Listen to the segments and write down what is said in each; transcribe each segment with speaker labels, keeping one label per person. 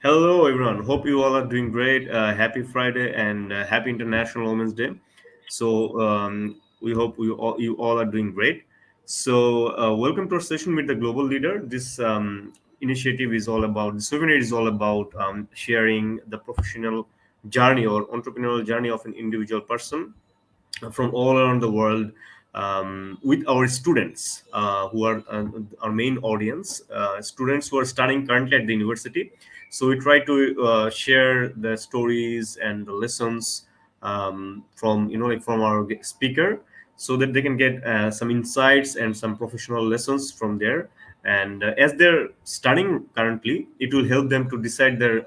Speaker 1: Hello, everyone. Hope you all are doing great. Happy Friday and happy International Women's Day. We hope you all are doing great. Welcome to our session with the global leader. This initiative is all about, this webinar is all about sharing the professional journey or entrepreneurial journey of an individual person from all around the world with our students who are our main audience, students who are studying currently at the university. So we try to share the stories and the lessons from like from our speaker, so that they can get some insights and some professional lessons from there. And as they're studying currently, it will help them to decide their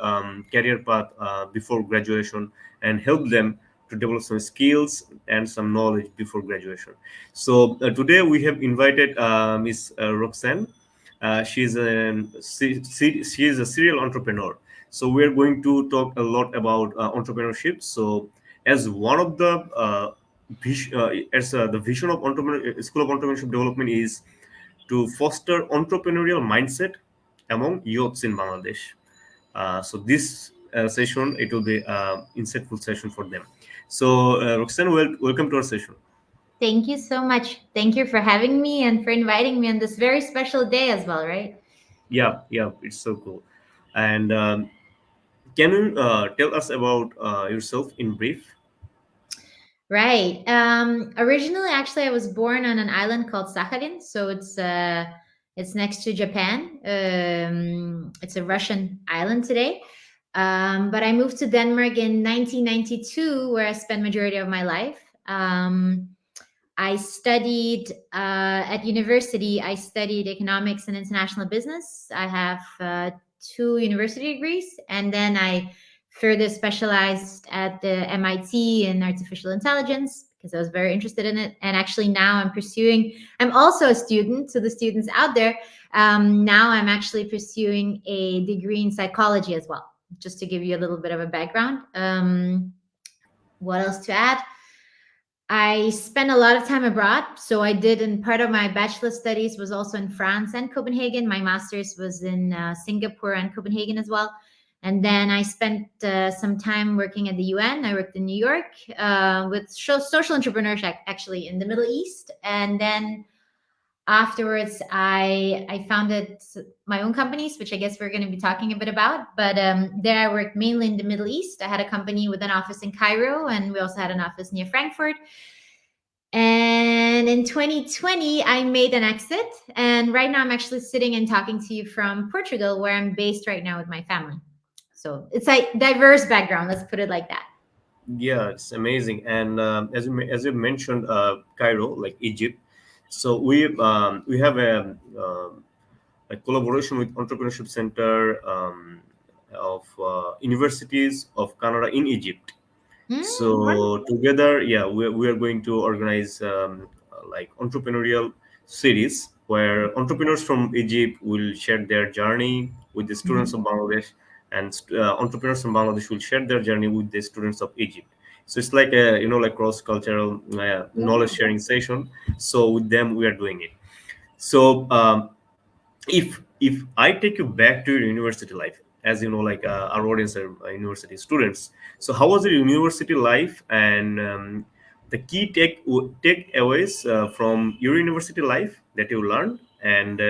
Speaker 1: career path before graduation, and help them to develop some skills and some knowledge before graduation. Today we have invited Miss Roxane. She is a serial entrepreneur. So we are going to talk a lot about entrepreneurship. So as one of the the vision of School of Entrepreneurship Development is to foster entrepreneurial mindset among youths in Bangladesh. This session, it will be insightful session for them. Roxanne, welcome to our session.
Speaker 2: Thank you so much. Thank you for having me and for inviting me on this very special day as well, right?
Speaker 1: Yeah, yeah, it's so cool. And can you tell us about yourself in brief?
Speaker 2: Right. Originally, actually, I was born on an island called Sakhalin, so it's next to Japan. It's a Russian island today. But I moved to Denmark in 1992, where I spent majority of my life. I studied at university. I studied economics and international business. I have two university degrees, and then I further specialized at the MIT in artificial intelligence because I was very interested in it. And actually, now I'm pursuing. I'm also a student. To the students out there, now I'm actually pursuing a degree in psychology as well. Just to give you a little bit of a background. What else to add? I spent a lot of time abroad. So I did, and part of my bachelor studies was also in France and Copenhagen. My master's was in Singapore and Copenhagen as well. And then I spent some time working at the UN. I worked in New York with social entrepreneurship, actually, in the Middle East. And then afterwards, I founded my own companies, which I guess we're going to be talking a bit about. But there I worked mainly in the Middle East. I had a company with an office in Cairo, and we also had an office near Frankfurt. And in 2020, I made an exit. And right now, I'm actually sitting and talking to you from Portugal, where I'm based right now with my family. So it's a diverse background. Let's put it like that.
Speaker 1: Yeah, it's amazing. And as you mentioned, Cairo, like Egypt. So we have a collaboration with Entrepreneurship Center of universities of Canada in Egypt. So
Speaker 2: Wonderful.
Speaker 1: together, yeah, we are going to organize like entrepreneurial series where entrepreneurs from Egypt will share their journey with the students
Speaker 2: Mhm.
Speaker 1: of Bangladesh, and entrepreneurs from Bangladesh will share their journey with the students of Egypt. So it's like a like cross cultural knowledge
Speaker 2: Yeah.
Speaker 1: sharing session. So with them, we are doing it. So if I take you back to your university life, as you know, like our audience are university students. So how was your university life, and the key takeaways from your university life that you learned, and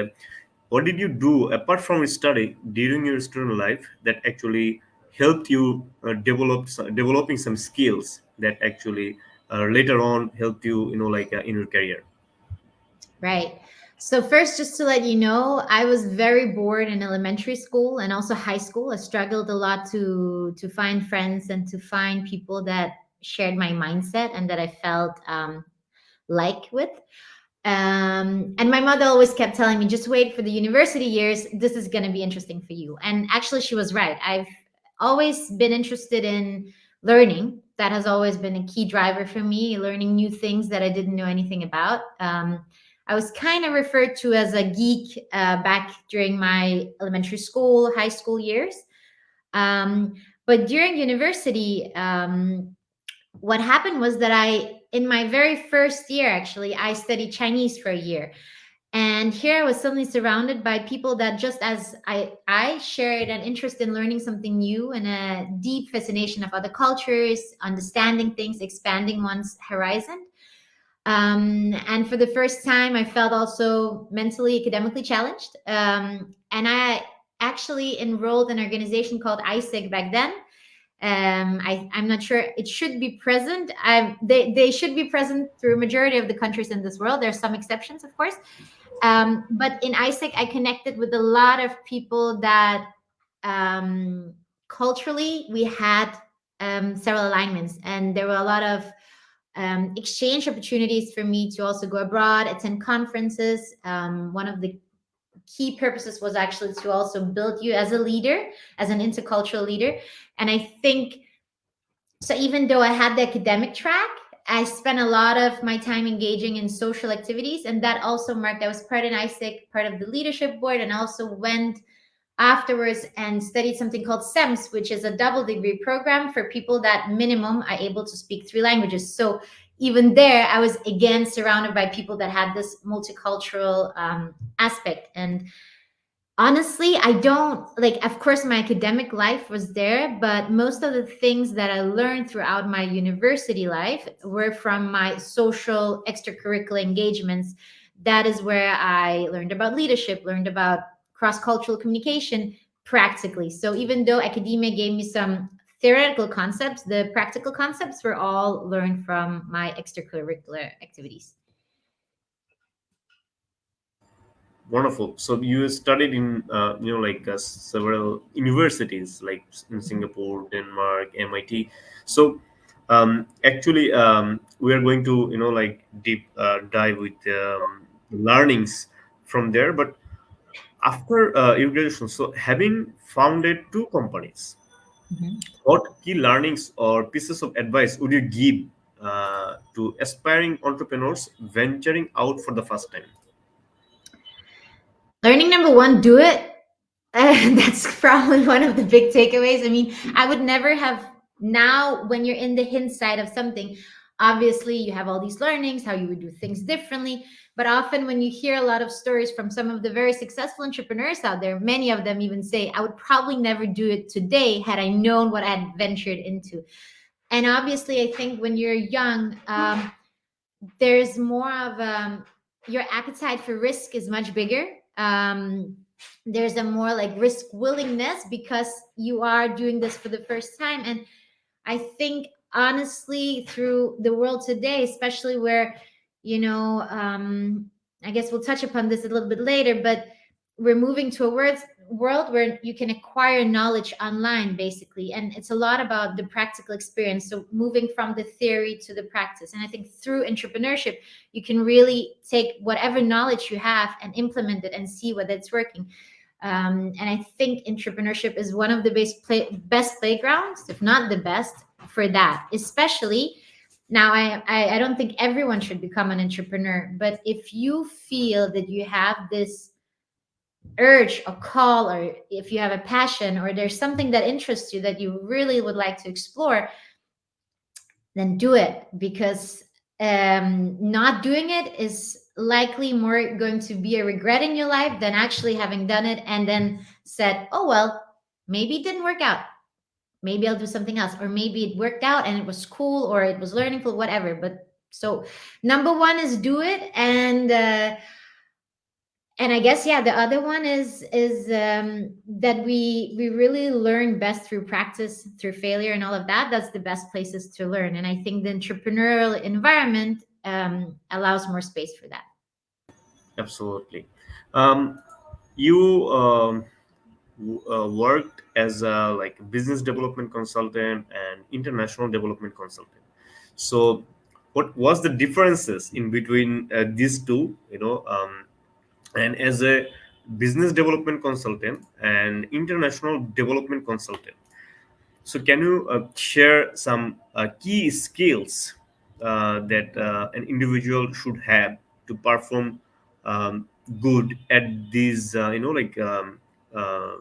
Speaker 1: what did you do apart from study during your student life that actually helped you developing some skills that actually later on helped you, like in your career?
Speaker 2: Right. So first, just to let you know, I was very bored in elementary school and also high school. I struggled a lot to find friends and to find people that shared my mindset and that I felt like with. And my mother always kept telling me, just wait for the university years. This is going to be interesting for you. And actually, she was right. I've always been interested in learning. That has always been a key driver for me, learning new things that I didn't know anything about. I was kind of referred to as a geek back during my elementary school, high school years. Um, but during university, what happened was that in my very first year, actually, I studied Chinese for a year. And here I was suddenly surrounded by people that, just as I shared an interest in learning something new and a deep fascination of other cultures, understanding things, expanding one's horizon. And for the first time, I felt also mentally, academically challenged. And I actually enrolled in an organization called ISIG back then. I'm not sure it should be present. They should be present through a majority of the countries in this world. There's some exceptions, of course. But in ISIC, I connected with a lot of people that culturally we had several alignments, and there were a lot of exchange opportunities for me to also go abroad, attend conferences. One of the key purposes was actually to also build you as a leader, as an intercultural leader. And I think so, even though I had the academic track, I spent a lot of my time engaging in social activities. And that also marked, I was part in ISIC, part of the leadership board, and also went afterwards and studied something called SEMS, which is a double degree program for people that minimum are able to speak three languages. So even there, I was again surrounded by people that had this multicultural aspect. And honestly, I don't like, of course, my academic life was there, but most of the things that I learned throughout my university life were from my social extracurricular engagements. That is where I learned about leadership, learned about cross cultural communication practically. So even though academia gave me some theoretical concepts, the practical concepts were all learned from my extracurricular activities.
Speaker 1: Wonderful. So you studied in several universities like in
Speaker 2: Mhm.
Speaker 1: Singapore, Denmark, MIT. So actually, we are going to like deep dive with learnings from there. But after your graduation, so having founded two companies,
Speaker 2: Mhm.
Speaker 1: what key learnings or pieces of advice would you give to aspiring entrepreneurs venturing out for the first time?
Speaker 2: Learning number one, do it. That's probably one of the big takeaways. I mean, I would never have, now when you're in the hindsight of something, obviously you have all these learnings, how you would do things differently. But often when you hear a lot of stories from some of the very successful entrepreneurs out there, many of them even say, I would probably never do it today had I known what I had ventured into. And obviously, I think when you're young, there's more of your appetite for risk is much bigger. There's a more like risk willingness because you are doing this for the first time. And I think honestly, through the world today, especially where, you know, I guess we'll touch upon this a little bit later, but we're moving to a world where you can acquire knowledge online, basically. And it's a lot about the practical experience. So moving from the theory to the practice. And I think through entrepreneurship, you can really take whatever knowledge you have and implement it and see whether it's working. And I think entrepreneurship is one of the best playgrounds, if not the best, for that. Especially now, I don't think everyone should become an entrepreneur, but if you feel that you have this urge or call, or if you have a passion, or there's something that interests you that you really would like to explore, then do it, because not doing it is likely more going to be a regret in your life than actually having done it and then said, oh, well, maybe it didn't work out. Maybe I'll do something else. Or maybe it worked out and it was cool, or it was learning for whatever. But so, number one is do it. And I guess, yeah, the other one is that we really learn best through practice, through failure, and all of that. That's the best places to learn, and I think the entrepreneurial environment allows more space for that.
Speaker 1: Absolutely. Um, you worked as a like business development consultant and international development consultant. So, what was the differences in between these two? And as a business development consultant and international development consultant. So, can you share some key skills that an individual should have to perform um, good at these,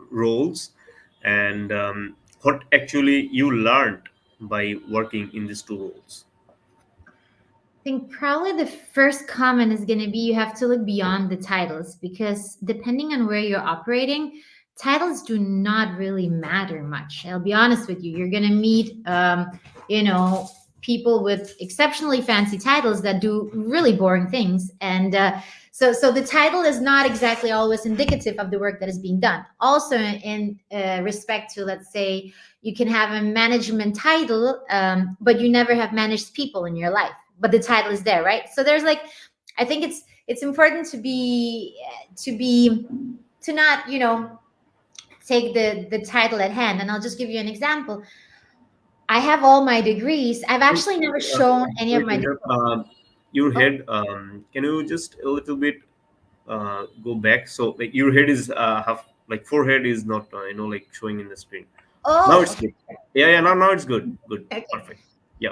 Speaker 1: roles, and what actually you learned by working in these two roles?
Speaker 2: think probably the first comment is going to be you have to look beyond the titles because depending on where you're operating, titles do not really matter much. I'll be honest with you. You're going to meet, you know, people with exceptionally fancy titles that do really boring things. And so the title is not exactly always indicative of the work that is being done. Also, in respect to, let's say, you can have a management title, but you never have managed people in your life, but the title is there, right? So there's like, I think it's important to be to not, you know, take the title at hand. And I'll just give you an example. I have all my degrees. I've
Speaker 1: And,
Speaker 2: actually never shown any of
Speaker 1: sorry to
Speaker 2: my
Speaker 1: interrupt. Your
Speaker 2: oh,
Speaker 1: head, can you just a little bit go back? So like your head is half, like forehead is not like showing in the screen. Now
Speaker 2: oh,
Speaker 1: it's good. Yeah, yeah. Now it's good. Good.
Speaker 2: okay.
Speaker 1: Perfect. Yeah.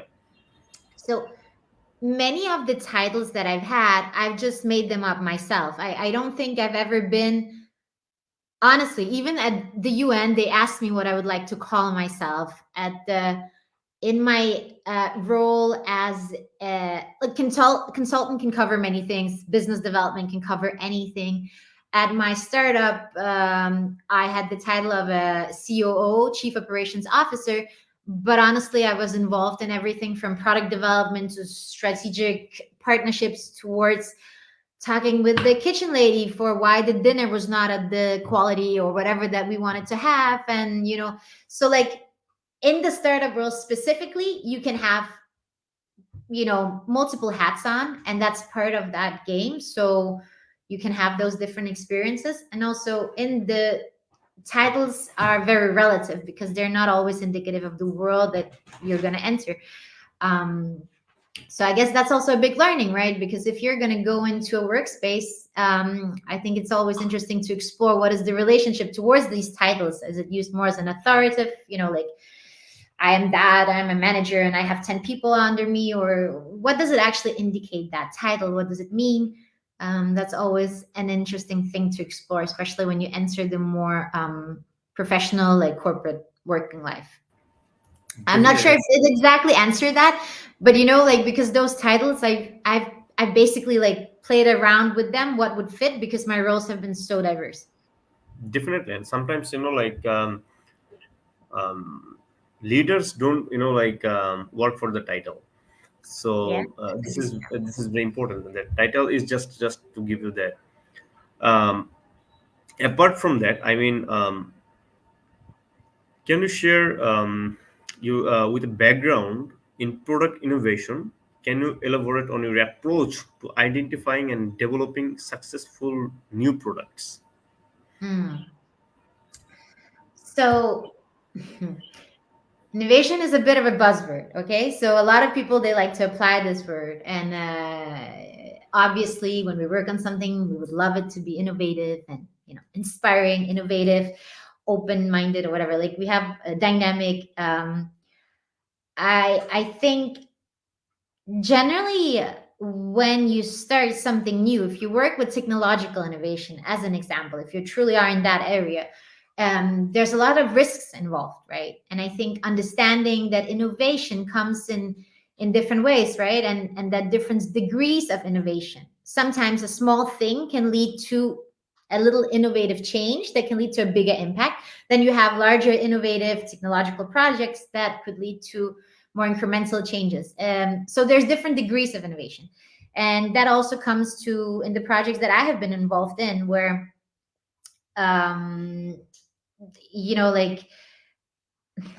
Speaker 2: So many of the titles that I've had, I've just made them up myself. I don't think I've ever been, honestly, even at the UN, they asked me what I would like to call myself at the in my role as a consultant can cover many things. Business development can cover anything. At my startup, I had the title of a COO, Chief Operations Officer. But honestly, I was involved in everything from product development to strategic partnerships towards talking with the kitchen lady for why the dinner was not at the quality or whatever that we wanted to have. And, you know, so like in the startup world specifically, you can have, you know, multiple hats on, and that's part of that game. So you can have those different experiences. And also in the titles are very relative because they're not always indicative of the world that you're going to enter. um, so I guess that's also a big learning, right? Because if you're going to go into a workspace, I think it's always interesting to explore what is the relationship towards these titles. Is it used more as an authoritative, you know, like I am that, I'm a manager and I have 10 people under me, or what does it actually indicate, that title? What does it mean? That's always an interesting thing to explore, especially when you enter the more professional, like corporate working life. I'm not sure
Speaker 1: Definitely.
Speaker 2: if it exactly answered that, but you know, like because those titles, I've basically like played around with them, what would fit because my roles have been so diverse.
Speaker 1: Definitely. And sometimes like um, leaders don't like work for the title.
Speaker 2: Yeah.
Speaker 1: So this is very important. That title is just to give you that. Um, Apart from that, I mean, can you share you with a background in product innovation? Can you elaborate on your approach to identifying and developing successful new products?
Speaker 2: Hmm. So innovation is a bit of a buzzword. Okay, so a lot of people, they like to apply this word, and obviously when we work on something we would love it to be innovative and, you know, inspiring, innovative, open-minded, or whatever. Like we have a dynamic. I think generally when you start something new, if you work with technological innovation as an example, if you truly are in that area, there's a lot of risks involved, right? And I think understanding that innovation comes in different ways, right? And that different degrees of innovation. Sometimes a small thing can lead to a little innovative change that can lead to a bigger impact. Then you have larger innovative technological projects that could lead to more incremental changes. So there's different degrees of innovation. And that also comes to in the projects that I have been involved in, where, um, you know, like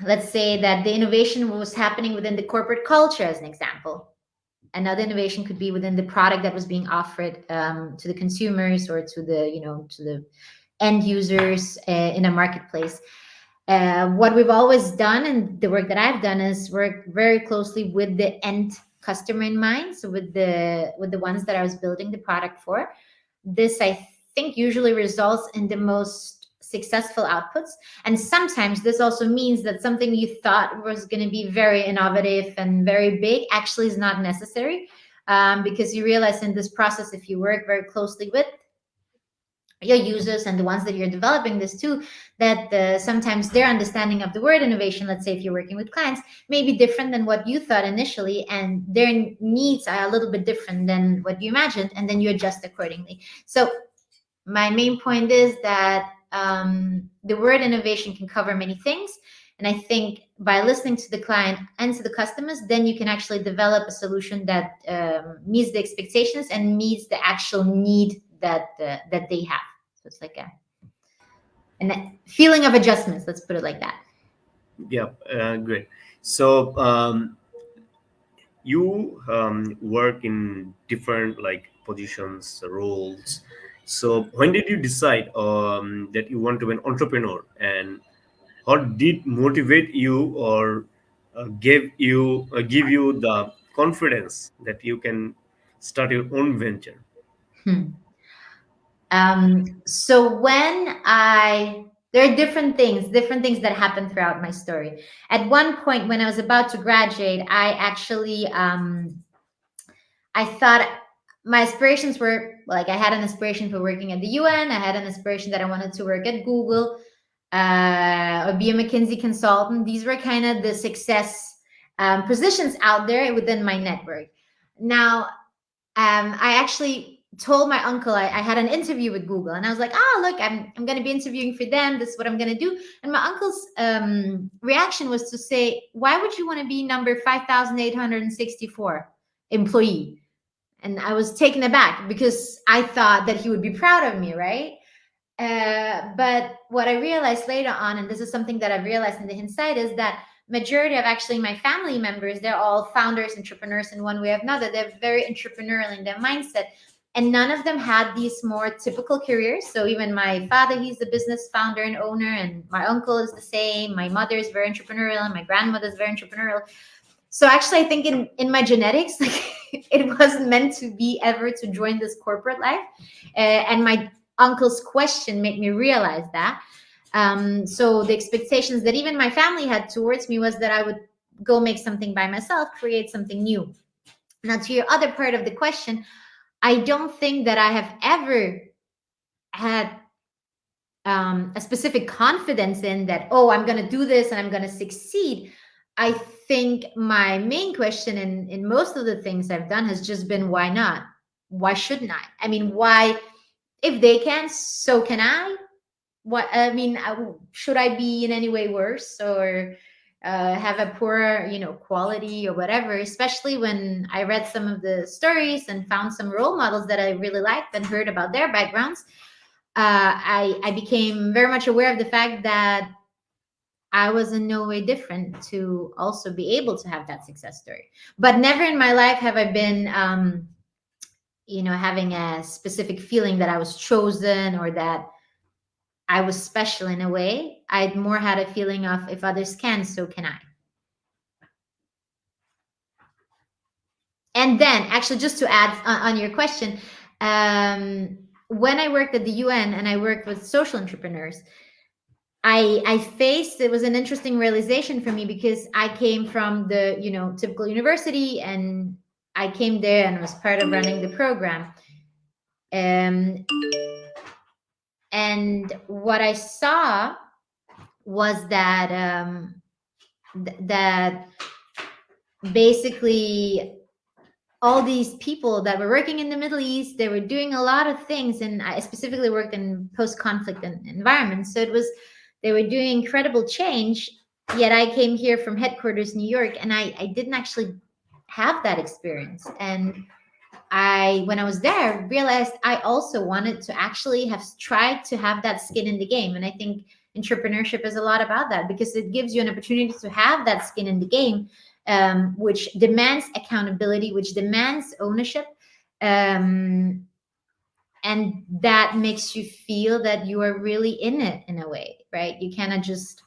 Speaker 2: let's say that the innovation was happening within the corporate culture, as an example. Another innovation could be within the product that was being offered to the consumers or to the, you know, to the end users in a marketplace. What we've always done and the work that I've done is work very closely with the end customer in mind. So with the ones that I was building the product for, this I think usually results in the most successful outputs. And sometimes this also means that something you thought was going to be very innovative and very big actually is not necessary, because you realize in this process, if you work very closely with your users and the ones that you're developing this to, that sometimes their understanding of the word innovation, let's say if you're working with clients, may be different than what you thought initially, and their needs are a little bit different than what you imagined, and then you adjust accordingly. So my main point is that the word innovation can cover many things. And I think by listening to the client and to the customers, then you can actually develop a solution that meets the expectations and meets the actual need that they have. So it's like a feeling of adjustments. Let's put it like that.
Speaker 1: Yeah, great. So you work in different like positions, roles. So when did you decide that you want to be an entrepreneur, and what did motivate you or give you the confidence that you can start your own venture?
Speaker 2: Hmm. So there are different things that happen throughout my story. At one point, when I was about to graduate, I actually I thought my aspirations were like, I had an aspiration for working at the UN. I had an aspiration that I wanted to work at Google, or be a McKinsey consultant. These were kind of the success positions out there within my network. Now, I actually told my uncle I had an interview with Google, and I was like, "Oh, look, I'm going to be interviewing for them. This is what I'm going to do." And my uncle's reaction was to say, "Why would you want to be number 5,864 employee?" And I was taken aback because I thought that he would be proud of me, right? But what I realized later on, and this is something that I've realized in the hindsight, is that majority of actually my family members, they're all founders, entrepreneurs in one way or another. They're very entrepreneurial in their mindset. And none of them had these more typical careers. So even my father, he's a business founder and owner, and my uncle is the same. My mother is very entrepreneurial, and my grandmother is very entrepreneurial. So actually, I think in my genetics, like it wasn't meant to be ever to join this corporate life. And my uncle's question made me realize that. So the expectations that even my family had towards me was that I would go make something by myself, create something new. Now, to your other part of the question, I don't think that I have ever had a specific confidence in that, oh, I'm going to do this and I'm going to succeed. I think my main question in most of the things I've done has just been, why not? Why shouldn't I? I mean, why? If they can, so can I. What I mean, should I be in any way worse, or have a poorer, quality or whatever? Especially when I read some of the stories and found some role models that I really liked and heard about their backgrounds. I became very much aware of the fact that I was in no way different to also be able to have that success story. But never in my life have I been, having a specific feeling that I was chosen or that I was special in a way. I'd more had a feeling of, if others can, so can I. And then, actually, just to add on your question, when I worked at the UN and I worked with social entrepreneurs, I faced, it was an interesting realization for me because I came from the typical university, and I came there and was part of running the program. Um, and what I saw was that that basically all these people that were working in the Middle East, they were doing a lot of things, and I specifically worked in post-conflict environments. So they were doing incredible change. Yet I came here from headquarters, New York, and I didn't actually have that experience. And when I was there, realized I also wanted to actually have tried to have that skin in the game. And I think entrepreneurship is a lot about that, because it gives you an opportunity to have that skin in the game, which demands accountability, which demands ownership. Um, and that makes you feel that you are really in it in a way, right? You cannot just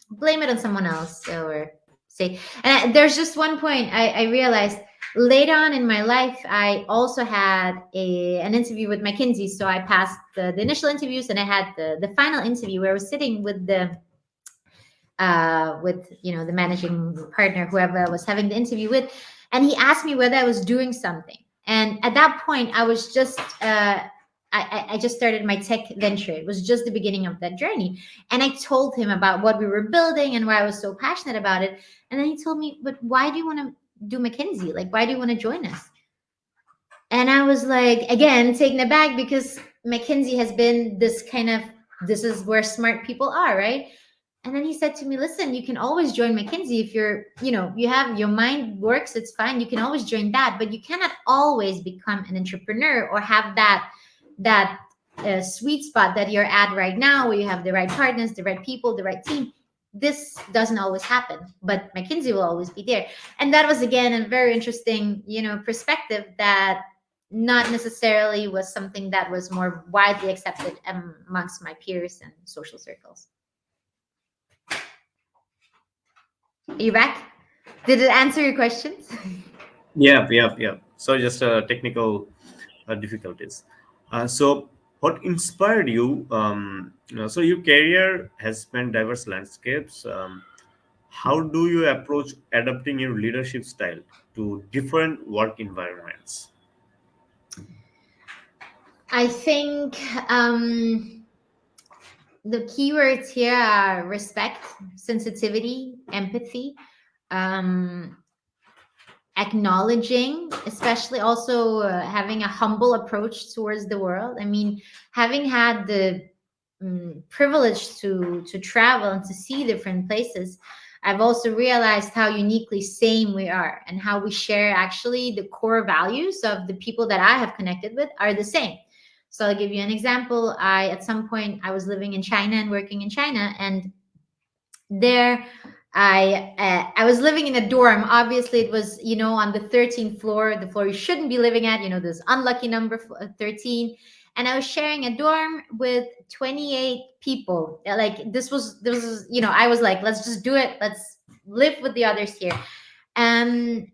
Speaker 2: blame it on someone else or say. And there's just one point I realized later on in my life. I also had an interview with McKinsey. So I passed the initial interviews, and I had the final interview where I was sitting with the managing partner, whoever I was having the interview with, and he asked me whether I was doing something. And at that point, I was just I just started my tech venture. It was just the beginning of that journey. And I told him about what we were building and why I was so passionate about it. And then he told me, but why do you want to do McKinsey? Like, why do you want to join us? And I was like, again, taken aback because McKinsey has been this kind of, this is where smart people are, right? And then he said to me, listen, you can always join McKinsey if you're, you have your mind works, it's fine. You can always join that, but you cannot always become an entrepreneur or have that sweet spot that you're at right now, where you have the right partners, the right people, the right team. This doesn't always happen, but McKinsey will always be there. And that was again a very interesting, perspective that not necessarily was something that was more widely accepted amongst my peers and social circles. Are you back? Did it answer your questions?
Speaker 1: Yeah, yeah, yeah. So just technical difficulties. So what inspired you? So your career has spanned diverse landscapes. How do you approach adapting your leadership style to different work environments?
Speaker 2: I think the keywords here are respect, sensitivity, empathy, um, acknowledging, especially also having a humble approach towards the world. I mean, having had the privilege to travel and to see different places, I've also realized how uniquely same we are and how we share actually the core values of the people that I have connected with are the same. So I'll give you an example. I at some point I was living in China and working in China, and there I was living in a dorm. Obviously it was, on the 13th floor, the floor you shouldn't be living at, this unlucky number 13. And I was sharing a dorm with 28 people. Like this was, I was like, let's just do it, let's live with the others here. um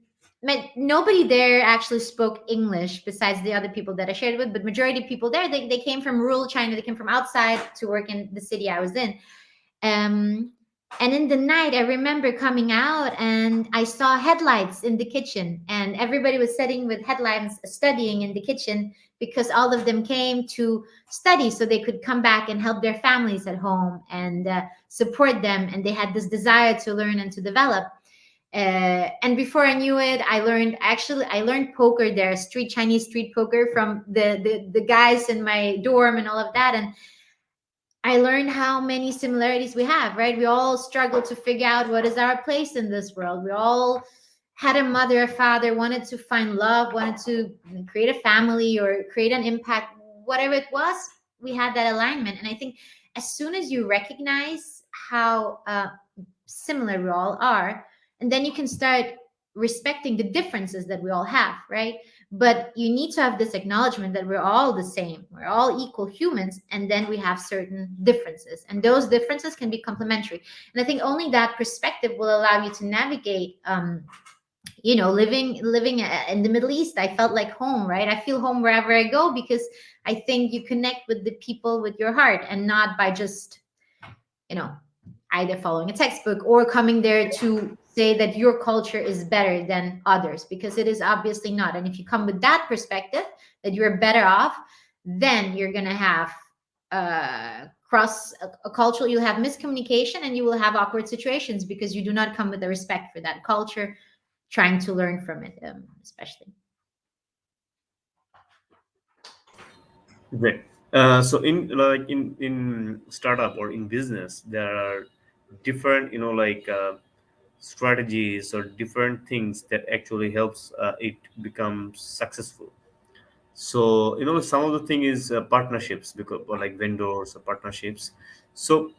Speaker 2: Nobody there actually spoke English besides the other people that I shared with, but majority of people there, they came from rural China. They came from outside to work in the city I was in. um, and in the night, I remember coming out and I saw headlights in the kitchen, and everybody was sitting with headlights studying in the kitchen because all of them came to study so they could come back and help their families at home and support them. And they had this desire to learn and to develop. And before I knew it, I learned poker there, Chinese street poker from the guys in my dorm and all of that. And I learned how many similarities we have, right? We all struggle to figure out what is our place in this world. We all had a mother, a father, wanted to find love, wanted to create a family or create an impact, whatever it was. We had that alignment. And I think as soon as you recognize how similar we all are, and then you can start respecting the differences that we all have, right? But you need to have this acknowledgement that we're all the same, we're all equal humans, and then we have certain differences, and those differences can be complementary. And I think only that perspective will allow you to navigate living in the Middle East. I felt like home, right? I feel home wherever I go because I think you connect with the people with your heart and not by just you know either following a textbook or coming there to say that your culture is better than others, because it is obviously not. And if you come with that perspective that you're better off, then you're going to have cross a cultural, you'll have miscommunication and you will have awkward situations because you do not come with the respect for that culture, trying to learn from it, especially.
Speaker 1: Great. So in startup or in business, there are different strategies or different things that actually helps it become successful. So some of the thing is partnerships, because or like vendors or partnerships. So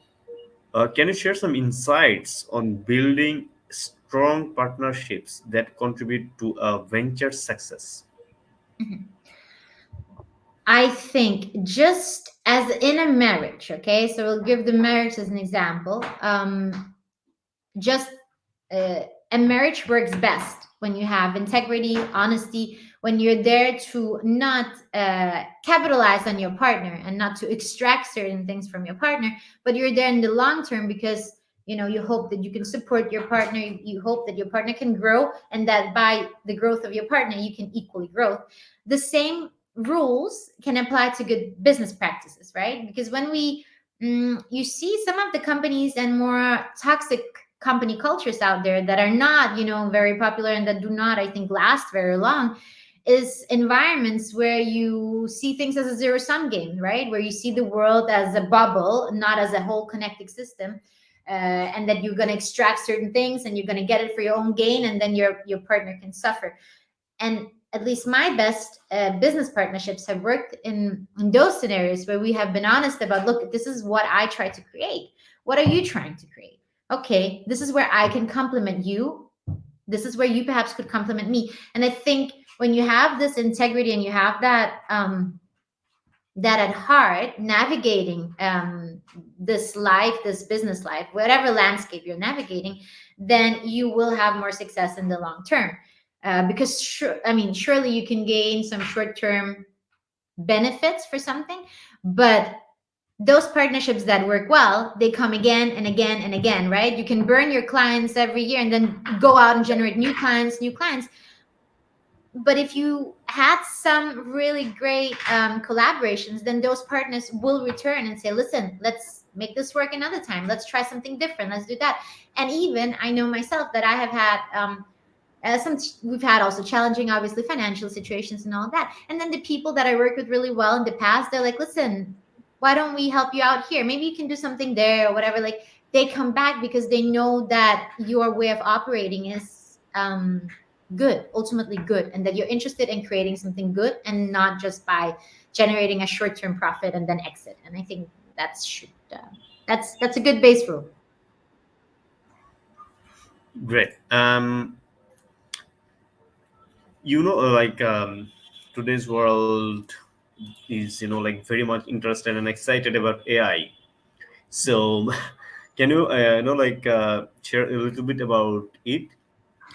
Speaker 1: can you share some insights on building strong partnerships that contribute to a venture success?
Speaker 2: Mhm. I think just as in a marriage, okay, so we'll give the marriage as an example. Just uh, a marriage works best when you have integrity, honesty, when you're there to not capitalize on your partner and not to extract certain things from your partner, but you're there in the long term because you hope that you can support your partner, you hope that your partner can grow, and that by the growth of your partner you can equally grow. The same rules can apply to good business practices, right? Because when you see some of the companies and more toxic company cultures out there that are not, very popular and that do not, I think, last very long, is environments where you see things as a zero sum game, right? Where you see the world as a bubble, not as a whole connected system. And that you're going to extract certain things and you're going to get it for your own gain, and then your partner can suffer. And at least my best business partnerships have worked in those scenarios where we have been honest about, look, this is what I try to create. What are you trying to create? Okay, this is where I can complement you. This is where you perhaps could complement me. And I think when you have this integrity and you have that at heart, navigating this life, this business life, whatever landscape you're navigating, then you will have more success in the long term. Because surely you can gain some short-term benefits for something, but those partnerships that work well, they come again and again and again, right? You can burn your clients every year and then go out and generate new clients. But if you had some really great collaborations, then those partners will return and say, listen, let's make this work another time. Let's try something different. Let's do that. And even I know myself that I have had we've had also challenging, obviously, financial situations and all of that. And then the people that I worked with really well in the past, they're like, listen, why don't we help you out here? Maybe you can do something there or whatever. Like, they come back because they know that your way of operating is good, ultimately good, and that you're interested in creating something good and not just by generating a short-term profit and then exit. And I think that's a good base rule.
Speaker 1: Great. Like today's world is like very much interested and excited about AI. So can you like share a little bit about it?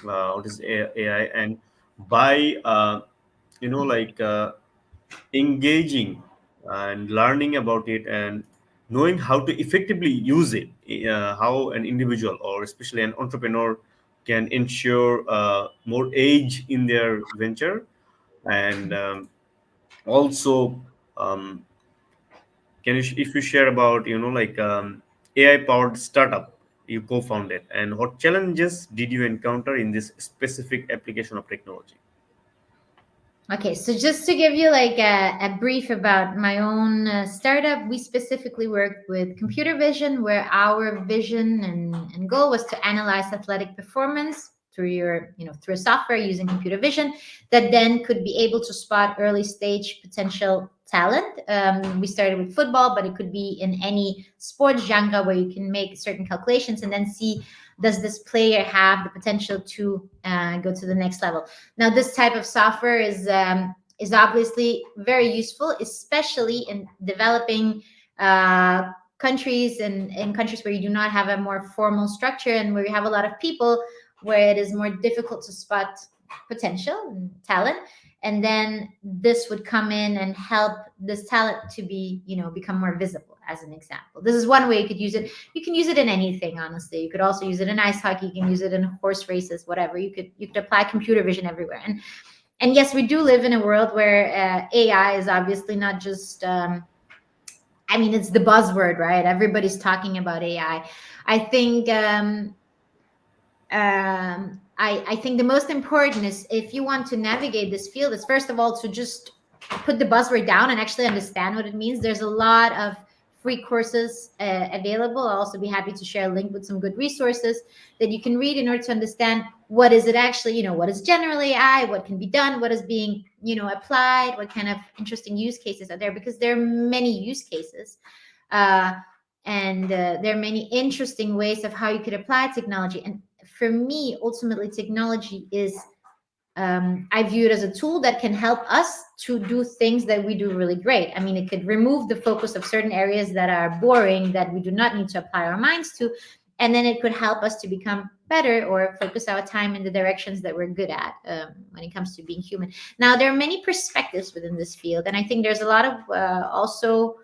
Speaker 1: What is AI, and by like engaging and learning about it and knowing how to effectively use it, how an individual or especially an entrepreneur can ensure more age in their venture, and also um, can you if you share about like AI powered startup you co-founded, and what challenges did you encounter in this specific application of technology?
Speaker 2: Okay, so just to give you like a brief about my own startup, we specifically worked with computer vision, where our vision and goal was to analyze athletic performance through through a software using computer vision that then could be able to spot early stage potential talent. We started with football, but it could be in any sports genre where you can make certain calculations and then see, does this player have the potential to go to the next level. Now, this type of software is obviously very useful, especially in developing countries and in countries where you do not have a more formal structure and where you have a lot of people, where it is more difficult to spot potential and talent. And then this would come in and help this talent to be, become more visible. As an example, this is one way you could use it. You can use it in anything, honestly. You could also use it in ice hockey. You can use it in horse races, whatever. You could apply computer vision everywhere. And yes, we do live in a world where AI is obviously not just it's the buzzword, right? Everybody's talking about AI. I think I think the most important is, if you want to navigate this field, is first of all to just put the buzzword down and actually understand what it means. There's a lot of free courses available. I'll also be happy to share a link with some good resources that you can read in order to understand what is it actually, what is general AI, what can be done, what is being, applied, what kind of interesting use cases are there, because there are many use cases. And there are many interesting ways of how you could apply technology. And for me, ultimately, technology is, I view it as a tool that can help us to do things that we do really great. I mean, it could remove the focus of certain areas that are boring, that we do not need to apply our minds to. And then it could help us to become better or focus our time in the directions that we're good at when it comes to being human. Now, there are many perspectives within this field. And I think there's a lot of also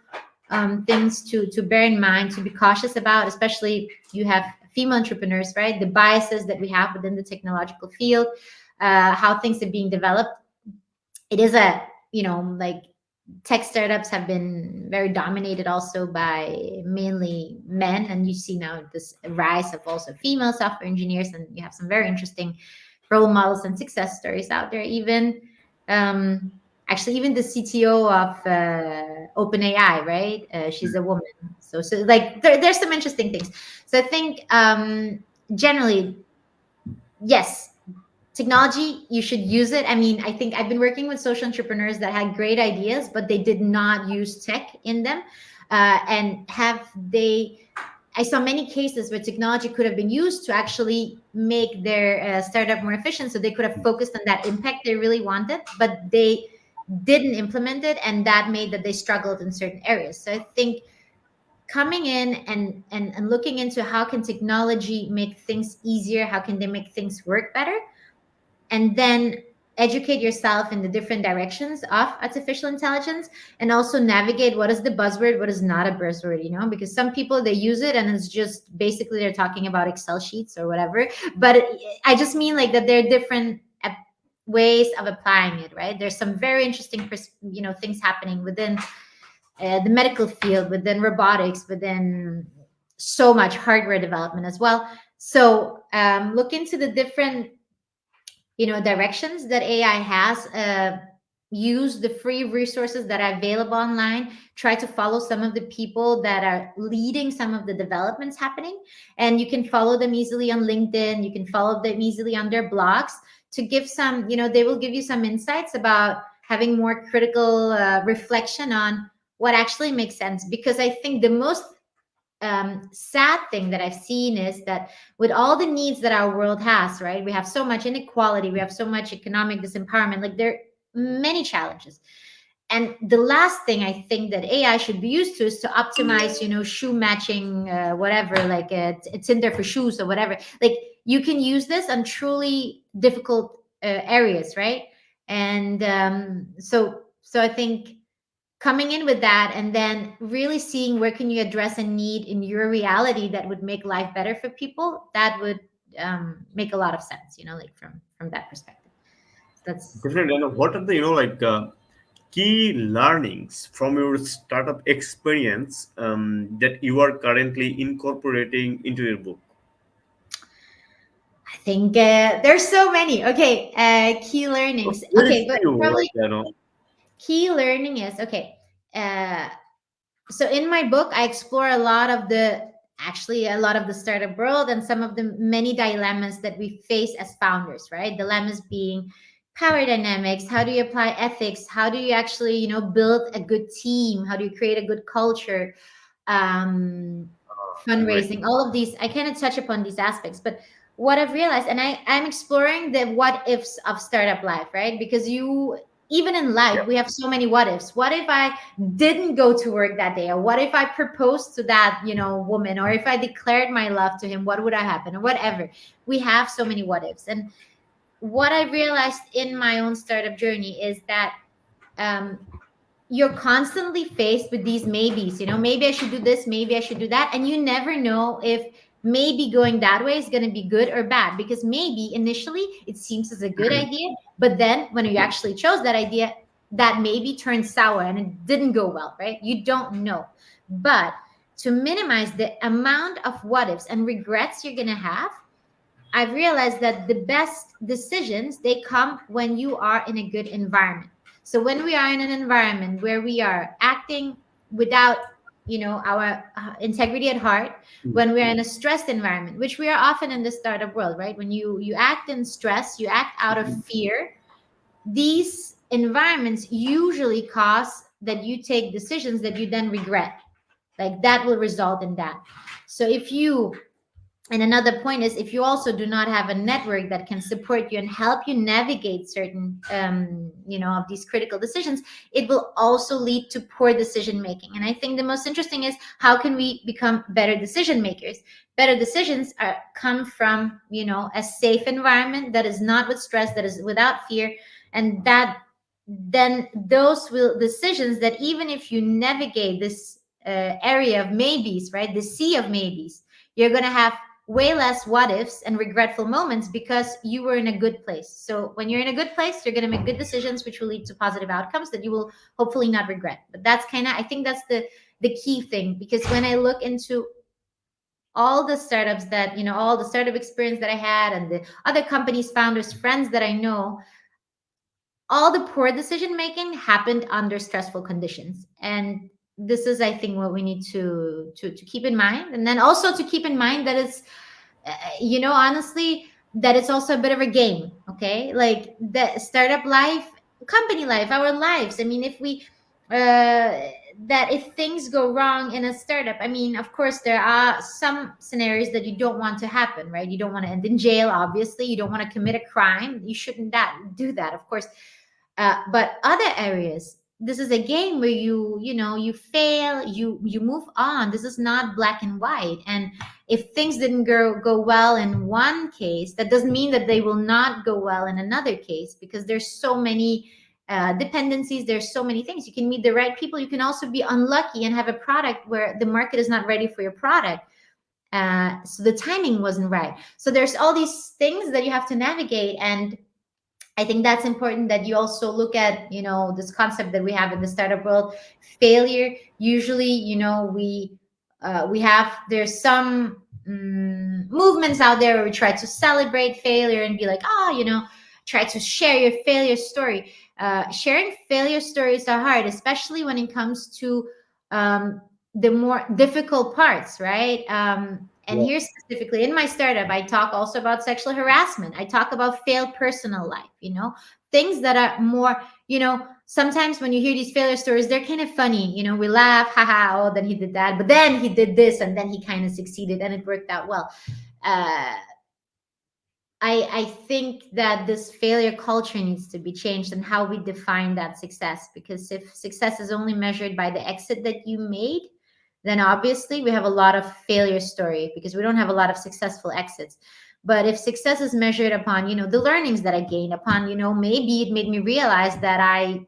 Speaker 2: things to bear in mind, to be cautious about, especially you have female entrepreneurs, right? The biases that we have within the technological field, how things are being developed. It is a like tech startups have been very dominated also by mainly men, and you see now this rise of also female software engineers, and you have some very interesting role models and success stories out there. Even um, actually, even the CTO of OpenAI, right? She's a woman. So like there's some interesting things. So I think generally, yes, technology, you should use it. I mean, I think I've been working with social entrepreneurs that had great ideas, but they did not use tech in them. And have they I saw many cases where technology could have been used to actually make their startup more efficient, so they could have focused on that impact they really wanted, but they didn't implement it, and that made that they struggled in certain areas. So I think coming in and looking into how can technology make things easier, how can they make things work better, and then educate yourself in the different directions of artificial intelligence, and also navigate what is the buzzword, what is not a buzzword, because some people, they use it and it's just basically they're talking about Excel sheets or whatever. But I just mean like that there are different ways of applying it, right? There's some very interesting things happening within the medical field, within robotics, within so much hardware development as well. So look into the different directions that AI has. Use the free resources that are available online. Try to follow some of the people that are leading some of the developments happening, and you can follow them easily on LinkedIn. You can follow them easily on their blogs to give some. They will give you some insights about having more critical reflection on what actually makes sense. Because I think the most sad thing that I've seen is that with all the needs that our world has, right? We have so much inequality, we have so much economic disempowerment, like there are many challenges. And the last thing I think that AI should be used to is to optimize, shoe matching, whatever, like it's in there for shoes or whatever. Like you can use this on truly difficult areas, right? And so I think coming in with that and then really seeing where can you address a need in your reality that would make life better for people, that would make a lot of sense, like from that perspective. So that's
Speaker 1: Definitely. And what are the key learnings from your startup experience that you are currently incorporating into your book?
Speaker 2: I think there's so many. Okay, key learnings.
Speaker 1: Very
Speaker 2: Okay, but
Speaker 1: few,
Speaker 2: probably
Speaker 1: like.
Speaker 2: key learning is okay. Uh, so in my book I explore a lot of the startup world and some of the many dilemmas that we face as founders, right? Dilemmas being power dynamics, how do you apply ethics, how do you actually build a good team, how do you create a good culture, um,
Speaker 1: Great.
Speaker 2: fundraising, all of these. I kind of touch upon these aspects, but what I've realized, and I'm exploring the what ifs of startup life, right? Because you, even in life,
Speaker 1: Yep.
Speaker 2: we have so many what ifs. What if I didn't go to work that day? Or what if I proposed to that, woman? Or if I declared my love to him, what would I happen? Or whatever. We have so many what ifs. And what I realized in my own startup journey is that um, you're constantly faced with these maybes. Maybe I should do this, maybe I should do that, and you never know if maybe going that way is going to be good or bad, because maybe initially it seems as a good idea, but then when you actually chose that idea, that maybe turned sour and it didn't go well, right? You don't know. But to minimize the amount of what ifs and regrets you're going to have, I've realized that the best decisions, they come when you are in a good environment. So when we are in an environment where we are acting without, our integrity at heart, when we are in a stressed environment, which we are often in the startup world, right? When you act in stress, you act out of fear. These environments usually cause that you take decisions that you then regret. Like that will result in that. So if you and another point is, if you also do not have a network that can support you and help you navigate certain of these critical decisions, it will also lead to poor decision making. And I think the most interesting is, how can we become better decision makers? Better decisions come from a safe environment that is not with stress, that is without fear, and that then those will decisions that, even if you navigate this area of maybes, right, the sea of maybes, you're going to have way less what ifs and regretful moments because you were in a good place. So when you're in a good place, you're going to make good decisions, which will lead to positive outcomes that you will hopefully not regret. But that's kind of, I think that's the key thing, because when I look into all the startups that, all the startup experience that I had and the other companies, founders, friends that I know, all the poor decision making happened under stressful conditions. And this is, I think, what we need to keep in mind. And then also to keep in mind that it's, honestly, that it's also a bit of a game. Okay, like the startup life, company life, our lives. I mean, if we that if things go wrong in a startup, I mean, of course there are some scenarios that you don't want to happen, right? You don't want to end in jail, obviously. You don't want to commit a crime. You shouldn't do that, of course. But other areas, this is a game where you fail, you move on. This is not black and white. And if things didn't go well in one case, that doesn't mean that they will not go well in another case, because there's so many dependencies. There's so many things. You can meet the right people. You can also be unlucky and have a product where the market is not ready for your product. So the timing wasn't right. So there's all these things that you have to navigate. And I think that's important, that you also look at, this concept that we have in the startup world, failure. Usually, we have, there's some movements out there where we try to celebrate failure and be like, oh, try to share your failure story. Sharing failure stories are hard, especially when it comes to the more difficult parts, right? And
Speaker 1: Yeah.
Speaker 2: here specifically in my startup, I talk also about sexual harassment. I talk about failed personal life, things that are more, sometimes when you hear these failure stories, they're kind of funny. We laugh, haha, oh, then he did that, but then he did this, and then he kind of succeeded and it worked out well. Uh, I think that this failure culture needs to be changed, and how we define that success. Because if success is only measured by the exit that you made, then obviously we have a lot of failure story, because we don't have a lot of successful exits. But if success is measured upon, the learnings that I gained, upon, maybe it made me realize that I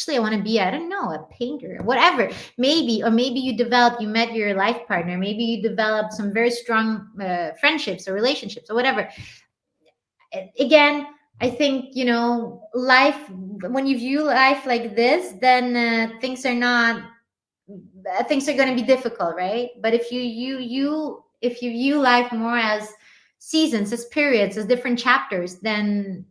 Speaker 2: want to be, I don't know, a painter, whatever. Maybe, or maybe you met your life partner. Maybe you developed some very strong friendships or relationships or whatever. Again, I think, life, when you view life like this, then things are going to be difficult, right? But if you view life more as seasons, as periods, as different chapters, then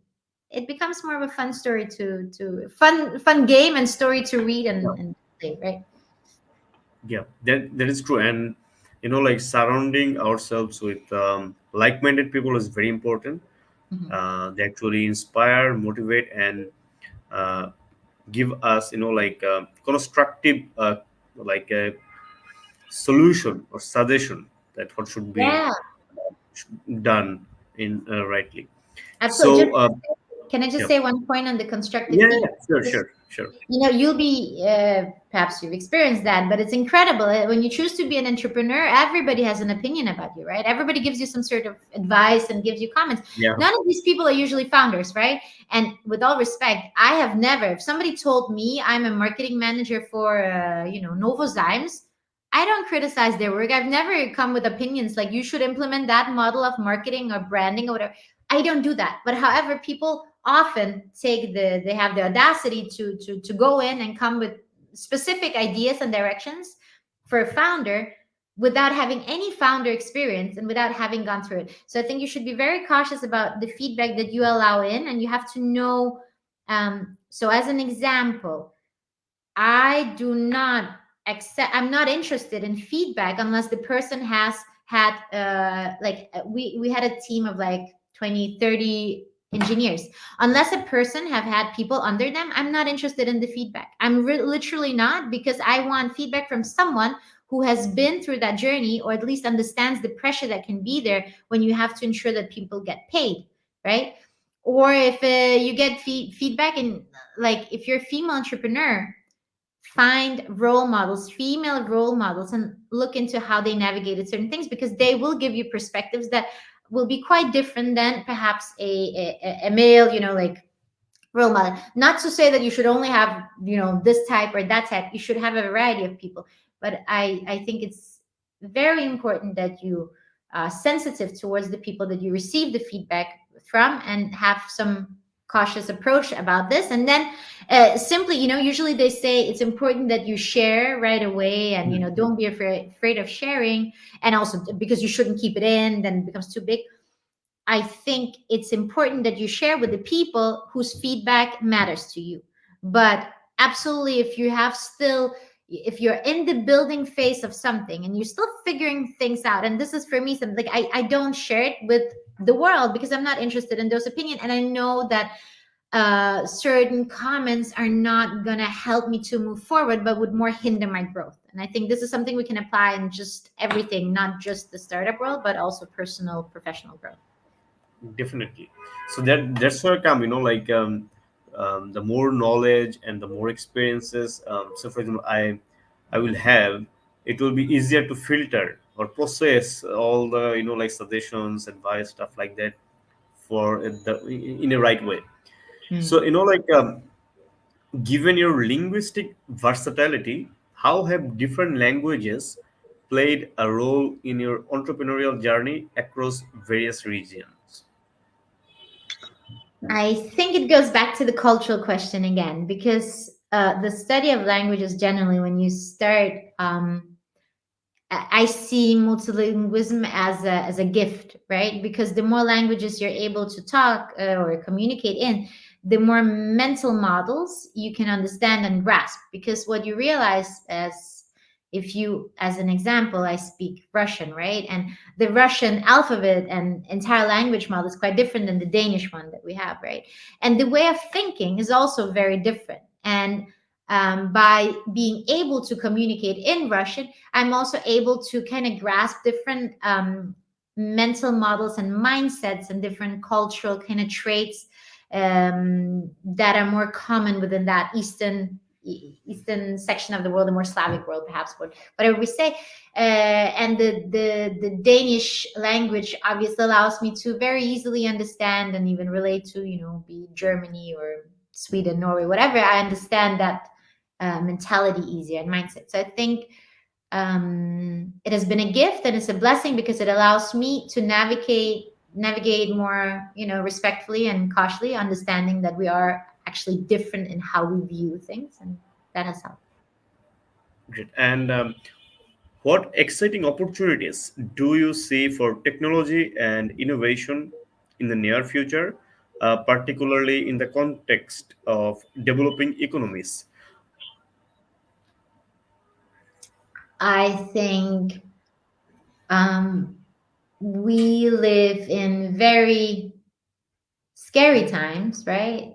Speaker 2: it becomes more of a fun story to fun game and story to read and play, right?
Speaker 1: Yeah, that is true. And like surrounding ourselves with like-minded people is very important.
Speaker 2: Mhm.
Speaker 1: They actually inspire, motivate, and uh, give us like constructive like a solution or suggestion that what should be
Speaker 2: Yeah,
Speaker 1: done in rightly.
Speaker 2: absolutely.
Speaker 1: So
Speaker 2: Can I just
Speaker 1: yeah,
Speaker 2: say one point on the constructive
Speaker 1: yeah, yeah,
Speaker 2: feedback?
Speaker 1: sure, sure, sure.
Speaker 2: You'll be, perhaps you've experienced that, but it's incredible. When you choose to be an entrepreneur, everybody has an opinion about you, right? Everybody gives you some sort of advice and gives you comments.
Speaker 1: Yeah,
Speaker 2: None of these people are usually founders, right? And with all respect, I have never, if somebody told me I'm a marketing manager for Novozymes, I don't criticize their work. I've never come with opinions like you should implement that model of marketing or branding or whatever. I don't do that. But however, people often they have the audacity to go in and come with specific ideas and directions for a founder without having any founder experience and without having gone through it. So I think you should be very cautious about the feedback that you allow in, and you have to know. So as an example, I do not accept, I'm not interested in feedback unless the person has had we had a team of like 20, 30 engineers. Unless a person have had people under them, I'm not interested in the feedback. I'm literally not, because I want feedback from someone who has been through that journey, or at least understands the pressure that can be there when you have to ensure that people get paid, right? Or if you get feedback, and like if you're a female entrepreneur, find role models, female role models, and look into how they navigated certain things, because they will give you perspectives that will be quite different than perhaps a male, like role model. Not to say that you should only have, this type or that type. You should have a variety of people. But I think it's very important that you sensitive towards the people that you receive the feedback from, and have some cautious approach about this. And then simply, usually they say it's important that you share right away, and don't be afraid of sharing, and also because you shouldn't keep it in, then it becomes too big. I think it's important that you share with the people whose feedback matters to you. But absolutely, if you're in the building phase of something and you're still figuring things out, and this is for me something like I don't share it with the world because I'm not interested in those opinions. And I know that certain comments are not going to help me to move forward, but would more hinder my growth. And I think this is something we can apply in just everything, not just the startup world, but also personal, professional growth.
Speaker 1: Definitely. So that's where I come, the more knowledge and the more experiences. So for example, I will have, it will be easier to filter or process all the like suggestions, advice, stuff like that, for in a right way.
Speaker 2: Hmm.
Speaker 1: So given your linguistic versatility, how have different languages played a role in your entrepreneurial journey across various regions?
Speaker 2: I think it goes back to the cultural question again, because the study of languages generally, when you start, I see multilingualism as a gift, right? Because the more languages you're able to talk or communicate in, the more mental models you can understand and grasp. Because what you realize, as if you, as an example, I speak Russian, right? And the Russian alphabet and entire language model is quite different than the Danish one that we have, right? And the way of thinking is also very different. And by being able to communicate in Russian, I'm also able to kind of grasp different mental models and mindsets and different cultural kind of traits that are more common within that eastern section of the world, the more Slavic world, perhaps, whatever we say. And the Danish language obviously allows me to very easily understand and even relate to, be Germany or Sweden, Norway, whatever. I understand that mentality easier and mindset. So I think it has been a gift and it's a blessing because it allows me to navigate more, respectfully and cautiously, understanding that we are actually different in how we view things, and that has helped.
Speaker 1: Great. And what exciting opportunities do you see for technology and innovation in the near future, particularly in the context of developing economies?
Speaker 2: I think um, we live in very scary times, right?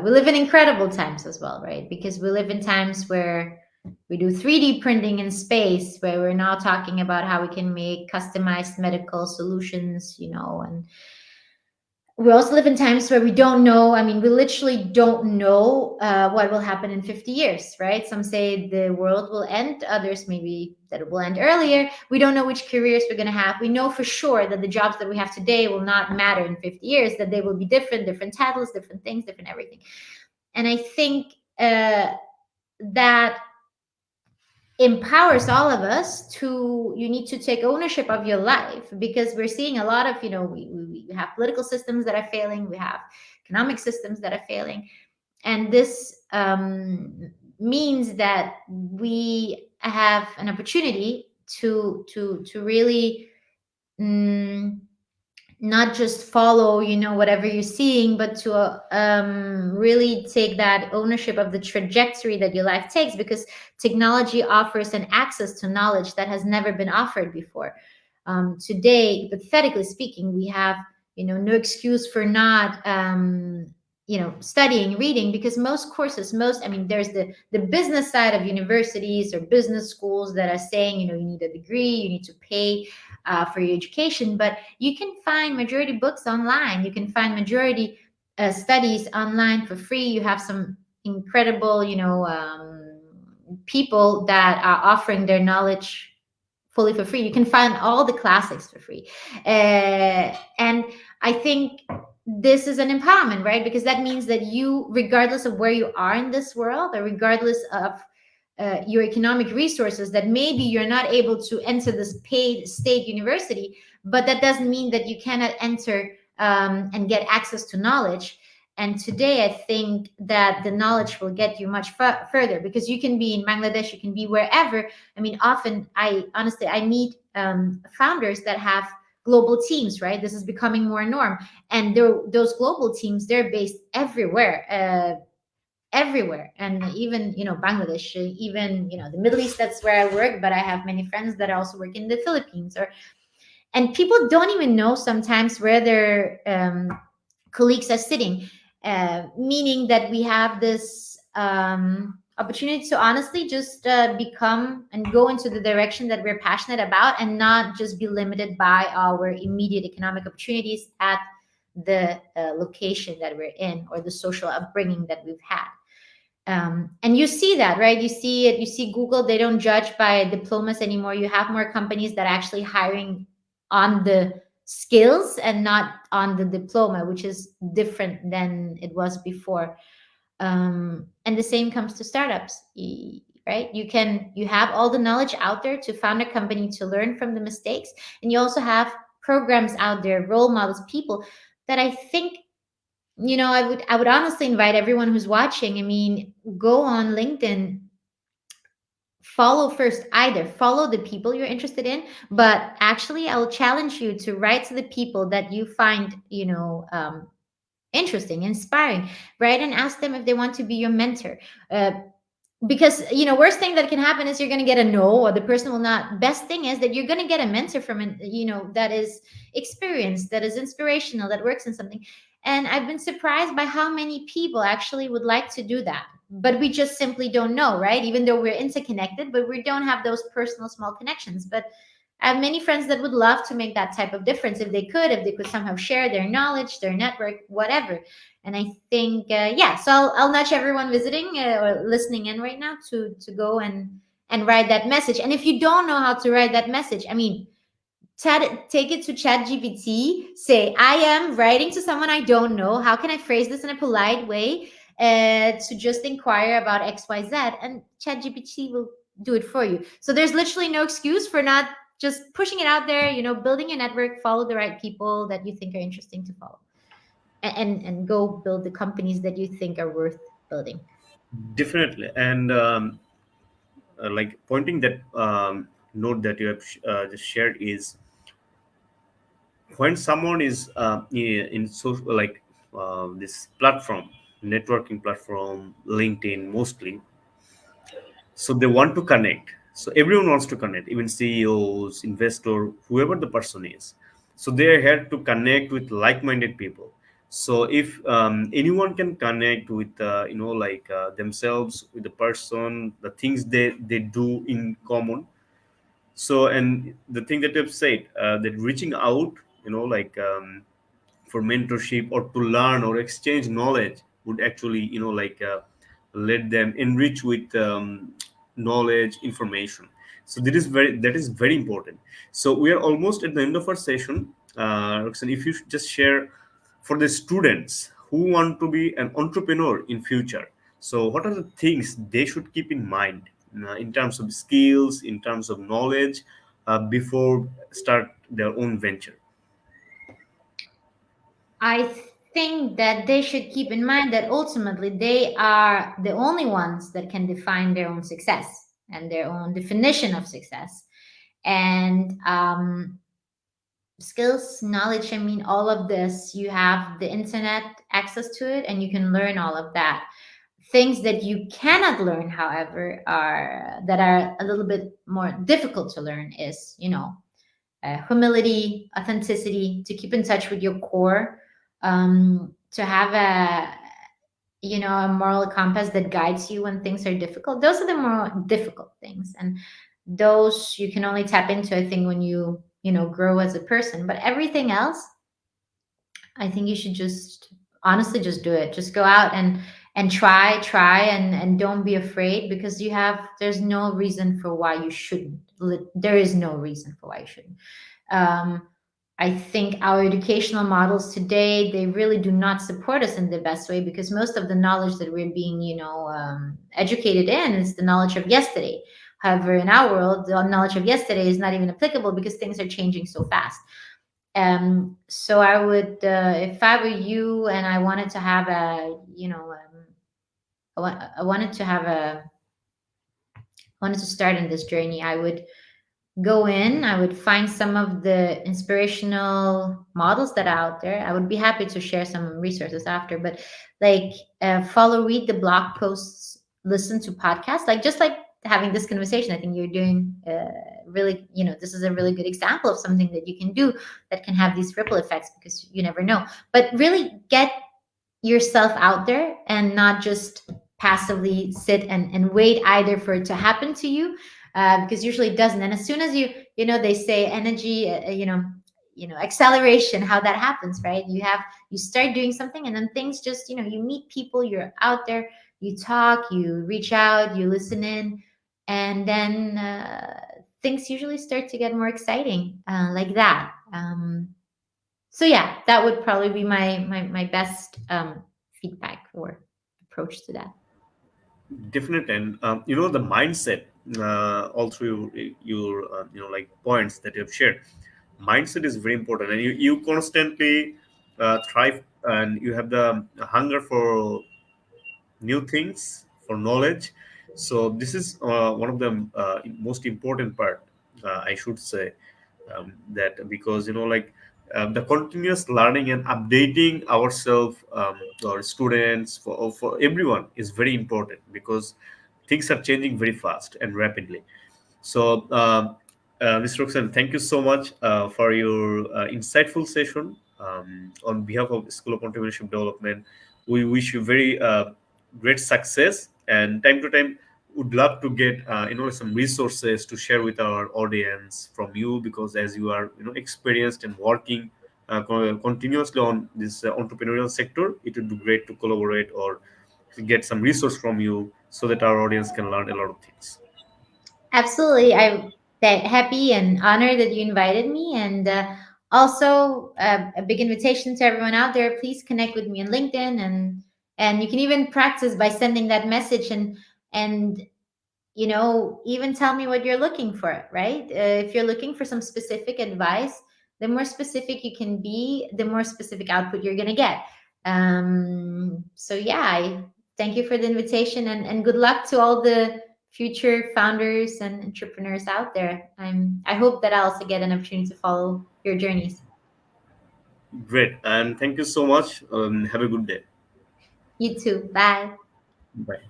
Speaker 2: We live in incredible times as well, right? Because we live in times where we do 3D printing in space, where we're now talking about how we can make customized medical solutions, and we also live in times where we don't know. I mean, we literally don't know what will happen in 50 years, right? Some say the world will end, others maybe that it will end earlier. We don't know which careers we're going to have. We know for sure that the jobs that we have today will not matter in 50 years, that they will be different titles, different things, different everything. And I think that empowers all of us to, you need to take ownership of your life, because we're seeing a lot of, we have political systems that are failing, we have economic systems that are failing, and this means that we have an opportunity to really mm, not just follow, whatever you're seeing, but to really take that ownership of the trajectory that your life takes, because technology offers an access to knowledge that has never been offered before. Today, hypothetically speaking, we have, no excuse for not studying, reading, because most courses, I mean, there's the business side of universities or business schools that are saying, you need a degree, you need to pay for your education, but you can find majority books online. You can find majority studies online for free. You have some incredible, people that are offering their knowledge fully for free. You can find all the classics for free. And I think this is an empowerment, right? Because that means that you, regardless of where you are in this world, or regardless of your economic resources, that maybe you're not able to enter this paid state university, but that doesn't mean that you cannot enter and get access to knowledge. And today, I think that the knowledge will get you much further, because you can be in Bangladesh, you can be wherever. I mean, often I honestly I meet founders that have global teams, right? This is becoming more norm, and those global teams, they're based everywhere. Everywhere, and even Bangladesh, even the Middle East. That's where I work, but I have many friends that also work in the Philippines, or and people don't even know sometimes where their colleagues are sitting, meaning that we have this opportunity to honestly just become and go into the direction that we're passionate about, and not just be limited by our immediate economic opportunities at the location that we're in, or the social upbringing that we've had. And you see that, right? You see it. You see Google. They don't judge by diplomas anymore. You have more companies that actually hiring on the skills and not on the diploma, which is different than it was before. And the same comes to startups, right? You have all the knowledge out there to found a company, to learn from the mistakes, and you also have programs out there, role models, people that I think, I would honestly invite everyone who's watching. I mean, go on LinkedIn, follow first, either follow the people you're interested in, but actually I will challenge you to write to the people that you find, interesting, inspiring, right? And ask them if they want to be your mentor. Because worst thing that can happen is you're going to get a no, or the person will not. Best thing is that you're going to get a mentor from an that is experienced, that is inspirational, that works in something. And I've been surprised by how many people actually would like to do that, but we just simply don't know, right? Even though we're interconnected, but we don't have those personal small connections. But I have many friends that would love to make that type of difference, if they could somehow share their knowledge, their network, whatever. And I think, yeah, so I'll nudge everyone visiting or listening in right now to go and write that message. And if you don't know how to write that message, I mean, take it to Chat GPT. Say, I am writing to someone I don't know. How can I phrase this in a polite way to just inquire about XYZ? And Chat GPT will do it for you. So there's literally no excuse for not just pushing it out there. Building a network, follow the right people that you think are interesting to follow, and go build the companies that you think are worth building.
Speaker 1: Definitely. And like pointing that note that you have just shared is, when someone is in social, like this platform, networking platform, LinkedIn mostly, so they want to connect. So everyone wants to connect, even CEOs, investor, whoever the person is. So they are here to connect with like-minded people. So if anyone can connect with like themselves, with the person, the things they do in common. So, and the thing that you've said, that reaching out, like for mentorship or to learn or exchange knowledge would actually like let them enrich with knowledge, information. So that is very important. So we are almost at the end of our session. Roxanne, if you should just share for the students who want to be an entrepreneur in future, so what are the things they should keep in mind in terms of skills, in terms of knowledge, before start their own venture?
Speaker 2: I think that they should keep in mind that ultimately they are the only ones that can define their own success and their own definition of success. And skills, knowledge, I mean, all of this, you have the internet access to it, and you can learn all of that. Things that you cannot learn, however, are a little bit more difficult to learn is, humility, authenticity, to keep in touch with your core, to have a moral compass that guides you when things are difficult. Those are the more difficult things, and those you can only tap into, I think, when you grow as a person. But everything else, I think you should just honestly just do it. Just go out and try, and don't be afraid, because there's no reason for why you shouldn't. There is no reason for why you shouldn't. Um, I think our educational models today, they really do not support us in the best way, because most of the knowledge that we're being, educated in is the knowledge of yesterday. However, in our world, the knowledge of yesterday is not even applicable because things are changing so fast. So I would, if I were you and I wanted to have a, I wanted to have a, wanted to start in this journey, I would go in, I would find some of the inspirational models that are out there. I would be happy to share some resources after, but like, follow, read the blog posts, listen to podcasts, like just like having this conversation. I think you're doing, really, this is a really good example of something that you can do that can have these ripple effects, because you never know. But really get yourself out there and not just passively sit and wait either for it to happen to you, because usually it doesn't. And as soon as they say energy, acceleration, how that happens, right? You start doing something, and then things just, you meet people, you're out there, you talk, you reach out, you listen in, and then things usually start to get more exciting, like that. So yeah, that would probably be my best feedback or approach to that.
Speaker 1: Definitely. And the mindset, all through your like points that you have shared, mindset is very important, and you constantly thrive, and you have the hunger for new things, for knowledge. So this is one of the most important part, I should say, that because like the continuous learning and updating ourselves, or students, for everyone, is very important, because things are changing very fast and rapidly. So, Ms. Roxanne, thank you so much for your insightful session. On behalf of School of Entrepreneurship Development, we wish you very great success. And time to time, would love to get some resources to share with our audience from you, because as you are experienced and working continuously on this entrepreneurial sector, it would be great to collaborate or to get some resource from you, so that our audience can learn a lot of things.
Speaker 2: Absolutely. I'm that happy and honored that you invited me. And also, a big invitation to everyone out there. Please connect with me on LinkedIn, and you can even practice by sending that message, and even tell me what you're looking for, right? If you're looking for some specific advice, the more specific you can be, the more specific output you're going to get. So yeah, I thank you for the invitation, and good luck to all the future founders and entrepreneurs out there. I hope that I also get an opportunity to follow your journeys.
Speaker 1: Great, and thank you so much. Have a good day.
Speaker 2: You too. Bye.
Speaker 1: Bye.